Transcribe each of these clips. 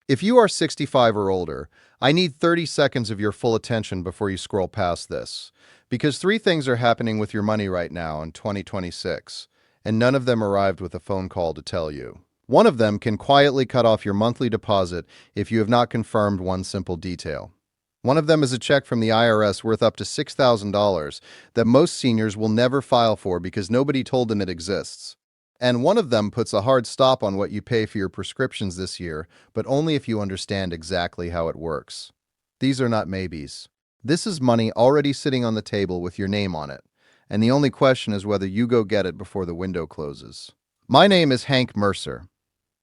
If you are 65 or older, I need 30 seconds of your full attention before you scroll past this. Because three things are happening with your money right now in 2026, and none of them arrived with a phone call to tell you. One of them can quietly cut off your monthly deposit if you have not confirmed one simple detail. One of them is a check from the IRS worth up to $6,000 that most seniors will never file for because nobody told them it exists. And one of them puts a hard stop on what you pay for your prescriptions this year, but only if you understand exactly how it works. These are not maybes. This is money already sitting on the table with your name on it, and the only question is whether you go get it before the window closes. My name is Hank Mercer.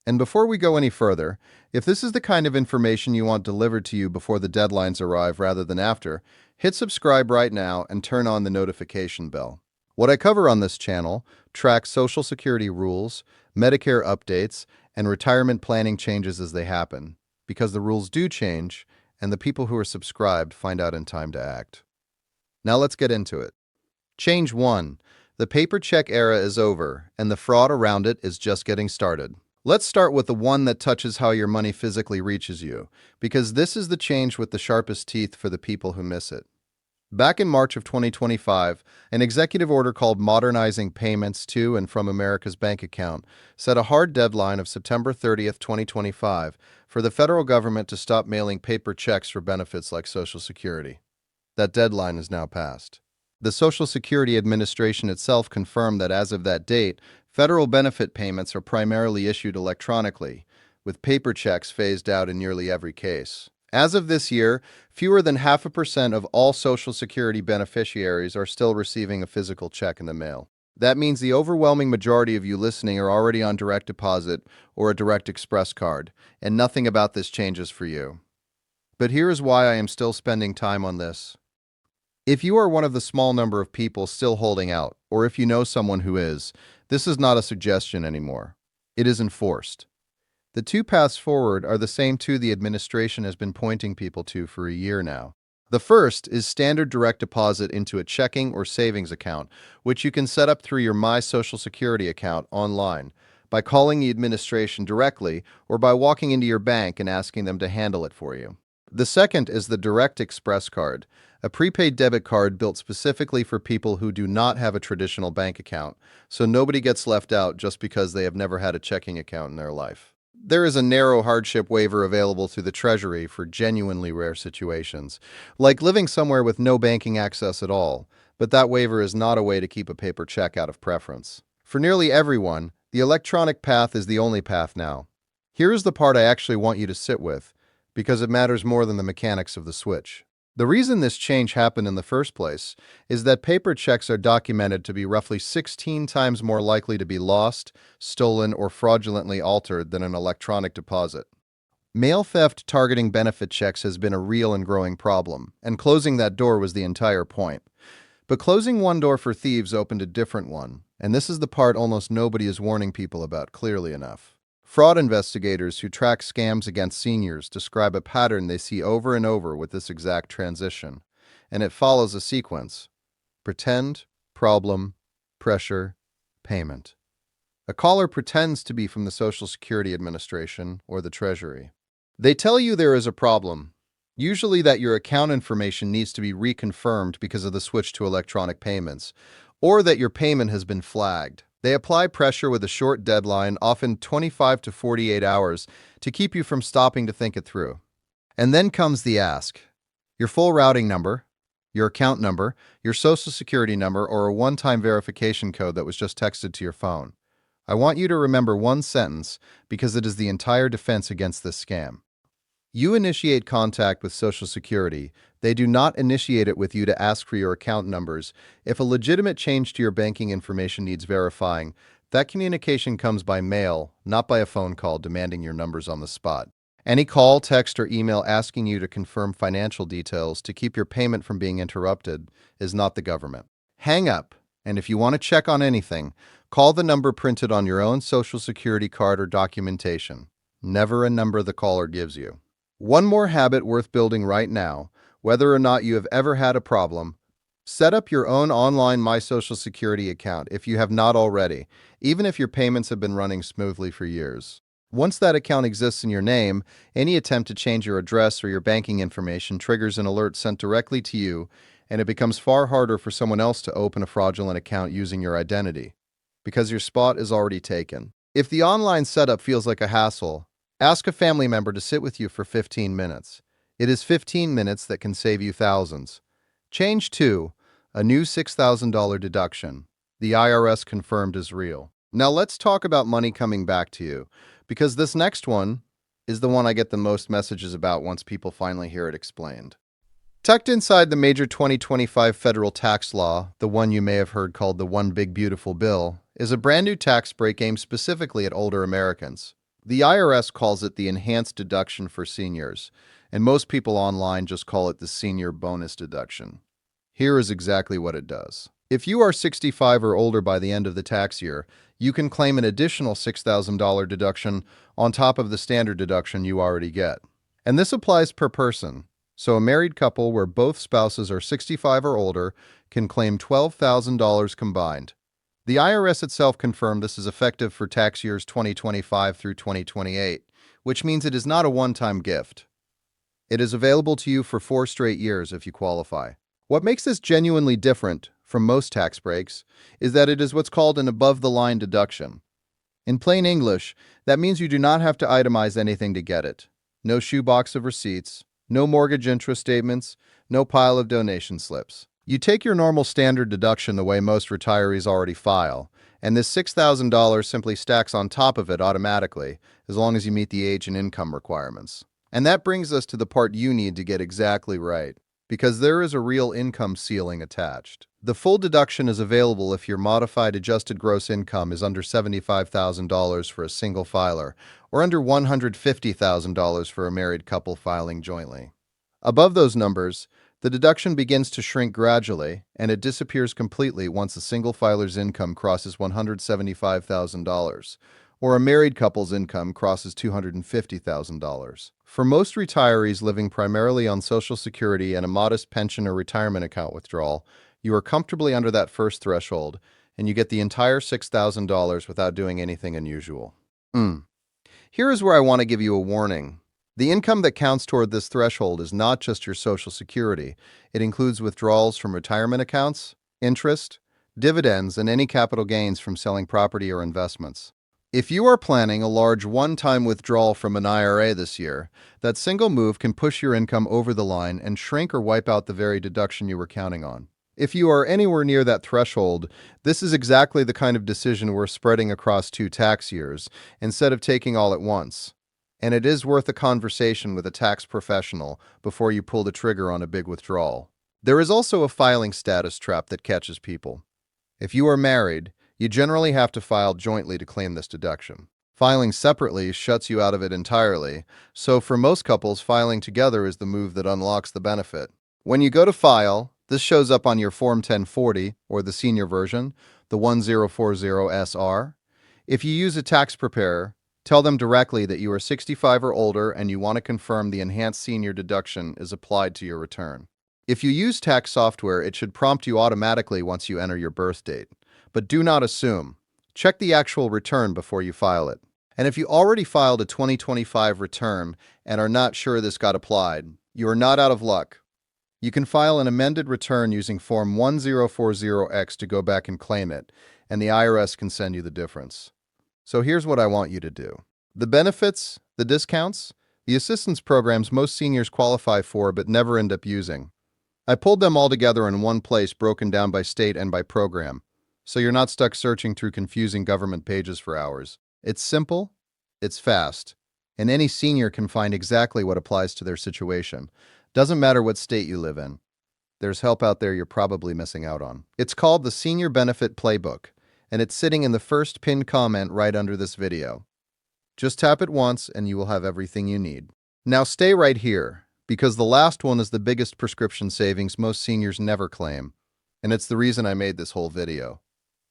And before we go any further, if this is the kind of information you want delivered to you before the deadlines arrive rather than after, hit subscribe right now and turn on the notification bell. What I cover on this channel tracks Social Security rules, Medicare updates, and retirement planning changes as they happen, because the rules do change, and the people who are subscribed find out in time to act. Now let's get into it. Change 1. The paper check era is over, and the fraud around it is just getting started. Let's start with the one that touches how your money physically reaches you, because this is the change with the sharpest teeth for the people who miss it. Back in March of 2025, an executive order called Modernizing Payments to and from America's Bank Account set a hard deadline of September 30th, 2025 for the federal government to stop mailing paper checks for benefits like Social Security. That deadline is now passed. The Social Security Administration itself confirmed that as of that date, federal benefit payments are primarily issued electronically, with paper checks phased out in nearly every case. As of this year, fewer than 0.5% of all Social Security beneficiaries are still receiving a physical check in the mail. That means the overwhelming majority of you listening are already on direct deposit or a direct express card, and nothing about this changes for you. But here is why I am still spending time on this. If you are one of the small number of people still holding out, or if you know someone who is, this is not a suggestion anymore. It is enforced. The two paths forward are the same two the administration has been pointing people to for a year now. The first is standard direct deposit into a checking or savings account, which you can set up through your My Social Security account online, by calling the administration directly or by walking into your bank and asking them to handle it for you. The second is the Direct Express card, a prepaid debit card built specifically for people who do not have a traditional bank account, so nobody gets left out just because they have never had a checking account in their life. There is a narrow hardship waiver available through the Treasury for genuinely rare situations, like living somewhere with no banking access at all, but that waiver is not a way to keep a paper check out of preference. For nearly everyone, the electronic path is the only path now. Here is the part I actually want you to sit with, because it matters more than the mechanics of the switch. The reason this change happened in the first place is that paper checks are documented to be roughly 16 times more likely to be lost, stolen, or fraudulently altered than an electronic deposit. Mail theft targeting benefit checks has been a real and growing problem, and closing that door was the entire point. But closing one door for thieves opened a different one, and this is the part almost nobody is warning people about clearly enough. Fraud investigators who track scams against seniors describe a pattern they see over and over with this exact transition, and it follows a sequence: pretend, problem, pressure, payment. A caller pretends to be from the Social Security Administration or the Treasury. They tell you there is a problem, usually that your account information needs to be reconfirmed because of the switch to electronic payments, or that your payment has been flagged. They apply pressure with a short deadline, often 25 to 48 hours, to keep you from stopping to think it through. And then comes the ask: your full routing number, your account number, your Social Security number, or a one-time verification code that was just texted to your phone. I want you to remember one sentence because it is the entire defense against this scam. You initiate contact with Social Security. They do not initiate it with you to ask for your account numbers. If a legitimate change to your banking information needs verifying, that communication comes by mail, not by a phone call demanding your numbers on the spot. Any call, text, or email asking you to confirm financial details to keep your payment from being interrupted is not the government. Hang up, and if you want to check on anything, call the number printed on your own Social Security card or documentation, never a number the caller gives you. One more habit worth building right now, whether or not you have ever had a problem: set up your own online My Social Security account if you have not already, even if your payments have been running smoothly for years. Once that account exists in your name, any attempt to change your address or your banking information triggers an alert sent directly to you, and it becomes far harder for someone else to open a fraudulent account using your identity, because your spot is already taken. If the online setup feels like a hassle, ask a family member to sit with you for 15 minutes. It is 15 minutes that can save you thousands. Change 2, a new $6,000 deduction. The IRS confirmed is real. Now let's talk about money coming back to you, because this next one is the one I get the most messages about once people finally hear it explained. Tucked inside the major 2025 federal tax law, the one you may have heard called the One Big Beautiful Bill, is a brand new tax break aimed specifically at older Americans. The IRS calls it the enhanced deduction for seniors, and most people online just call it the senior bonus deduction. Here is exactly what it does. If you are 65 or older by the end of the tax year, you can claim an additional $6,000 deduction on top of the standard deduction you already get. And this applies per person. So a married couple where both spouses are 65 or older can claim $12,000 combined. The IRS itself confirmed this is effective for tax years 2025 through 2028, which means it is not a one-time gift. It is available to you for 4 straight years if you qualify. What makes this genuinely different from most tax breaks is that it is what's called an above-the-line deduction. In plain English, that means you do not have to itemize anything to get it. No shoebox of receipts, no mortgage interest statements, no pile of donation slips. You take your normal standard deduction the way most retirees already file, and this $6,000 simply stacks on top of it automatically, as long as you meet the age and income requirements. And that brings us to the part you need to get exactly right, because there is a real income ceiling attached. The full deduction is available if your modified adjusted gross income is under $75,000 for a single filer, or under $150,000 for a married couple filing jointly. Above those numbers, the deduction begins to shrink gradually, and it disappears completely once a single filer's income crosses $175,000, or a married couple's income crosses $250,000. For most retirees living primarily on Social Security and a modest pension or retirement account withdrawal, you are comfortably under that first threshold, and you get the entire $6,000 without doing anything unusual. Here is where I want to give you a warning. The income that counts toward this threshold is not just your Social Security. It includes withdrawals from retirement accounts, interest, dividends, and any capital gains from selling property or investments. If you are planning a large one-time withdrawal from an IRA this year, that single move can push your income over the line and shrink or wipe out the very deduction you were counting on. If you are anywhere near that threshold, this is exactly the kind of decision we're spreading across 2 tax years, instead of taking all at once. And it is worth a conversation with a tax professional before you pull the trigger on a big withdrawal. There is also a filing status trap that catches people. If you are married, you generally have to file jointly to claim this deduction. Filing separately shuts you out of it entirely, so for most couples, filing together is the move that unlocks the benefit. When you go to file, this shows up on your Form 1040, or the senior version, the 1040SR. If you use a tax preparer, tell them directly that you are 65 or older and you want to confirm the enhanced senior deduction is applied to your return. If you use tax software, it should prompt you automatically once you enter your birth date. But do not assume. Check the actual return before you file it. And if you already filed a 2025 return and are not sure this got applied, you are not out of luck. You can file an amended return using Form 1040X to go back and claim it, and the IRS can send you the difference. So here's what I want you to do. The benefits, the discounts, the assistance programs most seniors qualify for but never end up using. I pulled them all together in one place, broken down by state and by program, so you're not stuck searching through confusing government pages for hours. It's simple, it's fast, and any senior can find exactly what applies to their situation. Doesn't matter what state you live in. There's help out there you're probably missing out on. It's called the Senior Benefit Playbook, and it's sitting in the first pinned comment right under this video. Just tap it once and you will have everything you need. Now stay right here, because the last one is the biggest prescription savings most seniors never claim, and it's the reason I made this whole video.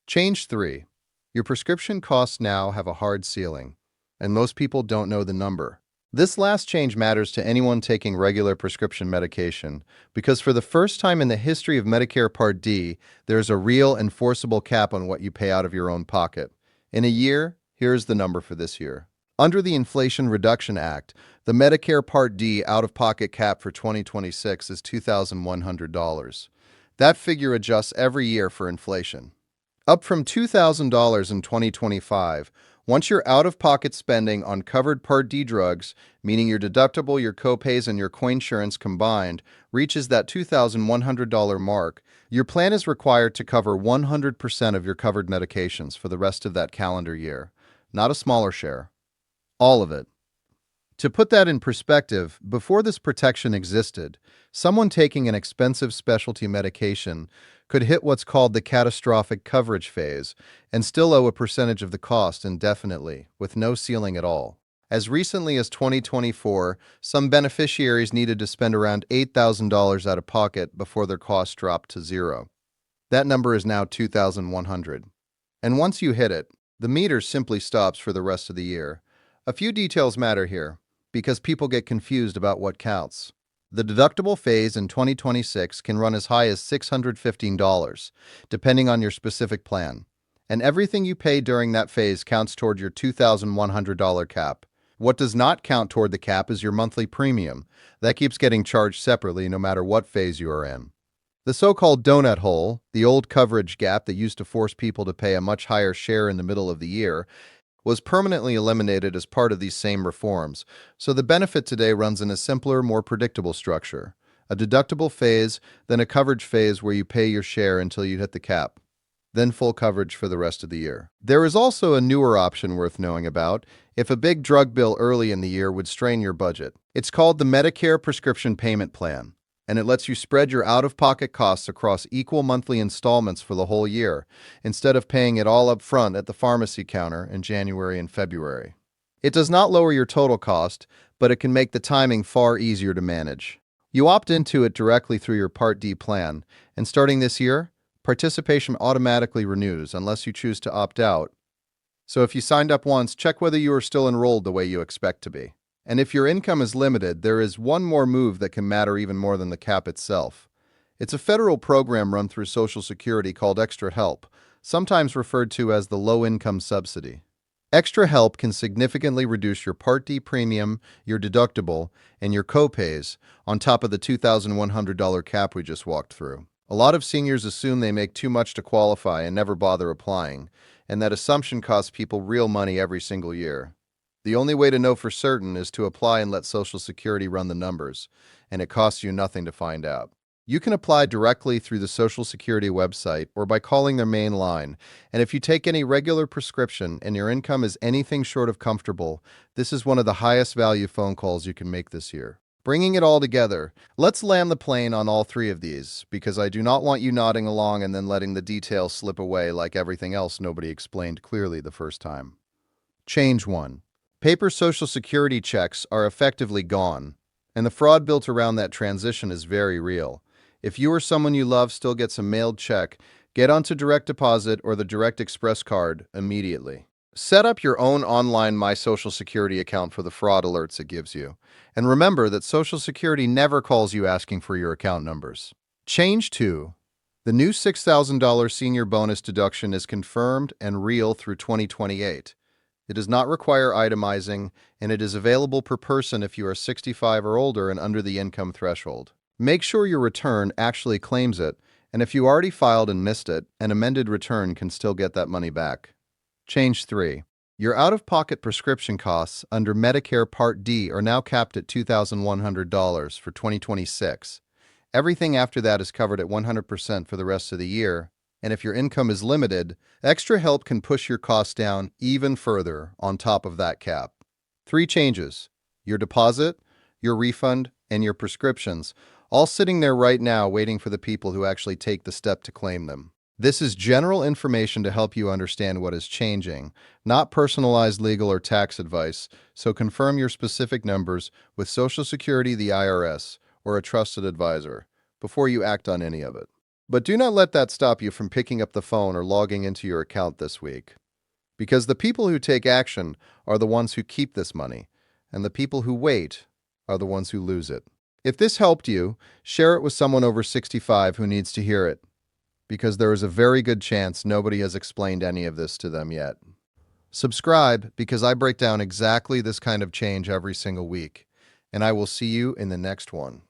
Change 3. Your prescription costs now have a hard ceiling, and most people don't know the number. This last change matters to anyone taking regular prescription medication, because for the first time in the history of Medicare Part D, there's a real enforceable cap on what you pay out of your own pocket. In a year, here's the number for this year. Under the Inflation Reduction Act, the Medicare Part D out-of-pocket cap for 2026 is $2,100. That figure adjusts every year for inflation. Up from $2,000 in 2025, once your out-of-pocket spending on covered Part D drugs, meaning your deductible, your copays, and your coinsurance combined, reaches that $2,100 mark, your plan is required to cover 100% of your covered medications for the rest of that calendar year. Not a smaller share. All of it. To put that in perspective, before this protection existed, someone taking an expensive specialty medication could hit what's called the catastrophic coverage phase and still owe a percentage of the cost indefinitely, with no ceiling at all. As recently as 2024, some beneficiaries needed to spend around $8,000 out of pocket before their costs dropped to zero. That number is now $2,100. And once you hit it, the meter simply stops for the rest of the year. A few details matter here, because people get confused about what counts. The deductible phase in 2026 can run as high as $615, depending on your specific plan, and everything you pay during that phase counts toward your $2,100 cap. What does not count toward the cap is your monthly premium. That keeps getting charged separately no matter what phase you are in. The so-called donut hole, the old coverage gap that used to force people to pay a much higher share in the middle of the year, was permanently eliminated as part of these same reforms, so the benefit today runs in a simpler, more predictable structure. A deductible phase, then a coverage phase where you pay your share until you hit the cap, then full coverage for the rest of the year. There is also a newer option worth knowing about if a big drug bill early in the year would strain your budget. It's called the Medicare Prescription Payment Plan, and it lets you spread your out-of-pocket costs across equal monthly installments for the whole year, instead of paying it all up front at the pharmacy counter in January and February. It does not lower your total cost, but it can make the timing far easier to manage. You opt into it directly through your Part D plan, and starting this year, participation automatically renews unless you choose to opt out. So if you signed up once, check whether you are still enrolled the way you expect to be. And if your income is limited, there is one more move that can matter even more than the cap itself. It's a federal program run through Social Security called Extra Help, sometimes referred to as the low-income subsidy. Extra Help can significantly reduce your Part D premium, your deductible, and your copays on top of the $2,100 cap we just walked through. A lot of seniors assume they make too much to qualify and never bother applying, and that assumption costs people real money every single year. The only way to know for certain is to apply and let Social Security run the numbers, and it costs you nothing to find out. You can apply directly through the Social Security website or by calling their main line, and if you take any regular prescription and your income is anything short of comfortable, this is one of the highest value phone calls you can make this year. Bringing it all together, let's land the plane on all three of these, because I do not want you nodding along and then letting the details slip away like everything else nobody explained clearly the first time. Change 1. Paper Social Security checks are effectively gone, and the fraud built around that transition is very real. If you or someone you love still gets a mailed check, get onto direct deposit or the Direct Express card immediately. Set up your own online My Social Security account for the fraud alerts it gives you. And remember that Social Security never calls you asking for your account numbers. Change 2. The new $6,000 senior bonus deduction is confirmed and real through 2028. It does not require itemizing, and it is available per person if you are 65 or older and under the income threshold. Make sure your return actually claims it, and if you already filed and missed it, an amended return can still get that money back. Change 3. Your out-of-pocket prescription costs under Medicare Part D are now capped at $2,100 for 2026. Everything after that is covered at 100% for the rest of the year, and if your income is limited, Extra Help can push your costs down even further on top of that cap. 3 changes: your deposit, your refund, and your prescriptions, all sitting there right now waiting for the people who actually take the step to claim them. This is general information to help you understand what is changing, not personalized legal or tax advice, so confirm your specific numbers with Social Security, the IRS, or a trusted advisor before you act on any of it. But do not let that stop you from picking up the phone or logging into your account this week. Because the people who take action are the ones who keep this money, and the people who wait are the ones who lose it. If this helped you, share it with someone over 65 who needs to hear it, because there is a very good chance nobody has explained any of this to them yet. Subscribe because I break down exactly this kind of change every single week, and I will see you in the next one.